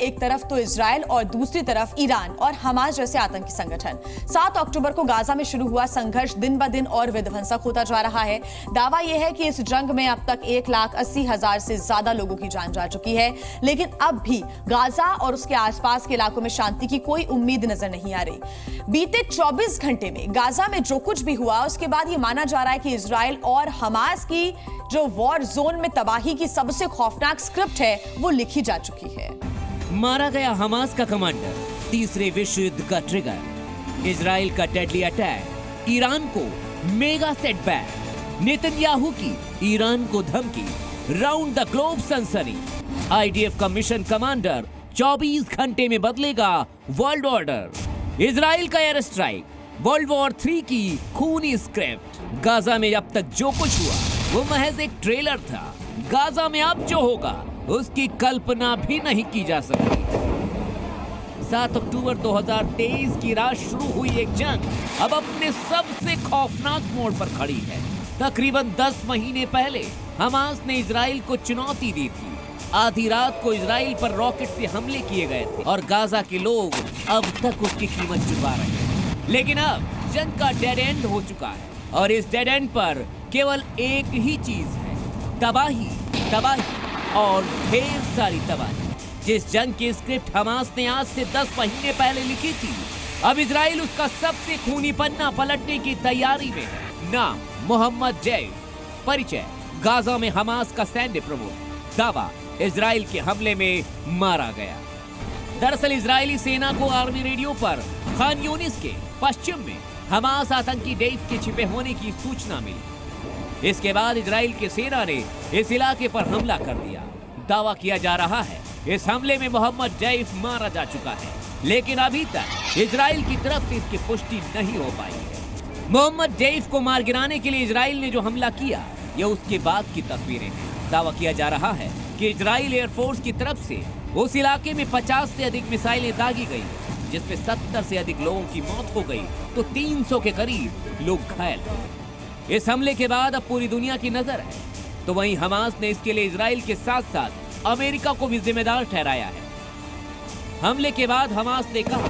एक तरफ तो इजराइल और दूसरी तरफ ईरान और हमास जैसे आतंकी संगठन। 7 अक्टूबर को गाजा में शुरू हुआ संघर्ष दिन ब दिन और विध्वंसक होता जा रहा है। दावा यह है कि इस जंग में अब तक 1,80,000 से ज्यादा लोगों की जान जा चुकी है, लेकिन अब भी गाजा और उसके आसपास के इलाकों में शांति की कोई उम्मीद नजर नहीं आ रही। बीते 24 घंटे में गाजा में जो कुछ भी हुआ, उसके बाद यह माना जा रहा है कि इजराइल और हमास की जो वॉर जोन में तबाही की सबसे खौफनाक स्क्रिप्ट है, वो लिखी जा चुकी है। मारा गया हमास का कमांडर, तीसरे विश्व युद्ध का ट्रिगर, इजराइल का डेडली अटैक, ईरान को मेगा सेटबैक, नेतन्याहू की ईरान को धमकी, राउंड द ग्लोब सनसनी, आईडीएफ का मिशन कमांडर 24 घंटे में बदलेगा वर्ल्ड ऑर्डर, इजराइल का एयर स्ट्राइक, वर्ल्ड वॉर 3 की खूनी स्क्रिप्ट। गाजा में अब तक जो कुछ हुआ वो महज एक ट्रेलर था। गाजा में अब जो होगा उसकी कल्पना भी नहीं की जा सकती। 7 अक्टूबर 2023 की रात शुरू हुई एक जंग अब अपने सबसे खौफनाक मोड़ पर खड़ी है। तकरीबन 10 महीने पहले हमास ने इजराइल को चुनौती दी थी। आधी रात को इजराइल पर रॉकेट से हमले किए गए थे और गाजा के लोग अब तक उसकी कीमत चुका रहे हैं। लेकिन अब जंग का डेड एंड हो चुका है और इस डेड एंड पर केवल एक ही चीज है, तबाही, तबाही और ढेर सारी तबाही। जिस जंग की स्क्रिप्ट हमास ने आज से 10 महीने पहले लिखी थी, अब इजराइल उसका सबसे खूनी पन्ना पलटने की तैयारी में है। नाम मोहम्मद जैफ, परिचय गाजा में हमास का सैन्य प्रमुख, दावा इजराइल के हमले में मारा गया। दरअसल इजरायली सेना को आर्मी रेडियो पर खान यूनिस के पश्चिम में हमास आतंकी डेफ के छिपे होने की सूचना मिली। इसके बाद इजराइल की सेना ने इस इलाके पर हमला कर दिया। दावा किया जा रहा है इस हमले में मोहम्मद जैफ मारा जा चुका है, लेकिन अभी तक इजराइल की तरफ से इसकी पुष्टि नहीं हो पाई है। मोहम्मद जैफ को मार गिराने के लिए इजराइल ने जो हमला किया, यह उसके बाद की तस्वीरें हैं। दावा किया जा रहा है कि इजराइल एयरफोर्स की तरफ से उस इलाके में 50 से अधिक मिसाइलें दागी गई, जिसमें 70 से अधिक लोगों की मौत हो गई तो 300 के करीब लोग घायल हुए। इस हमले के बाद अब पूरी दुनिया की नजर है, तो वहीं हमास ने इसके लिए इजराइल के साथ साथ अमेरिका को भी जिम्मेदार ठहराया है। हमले के बाद हमास ने कहा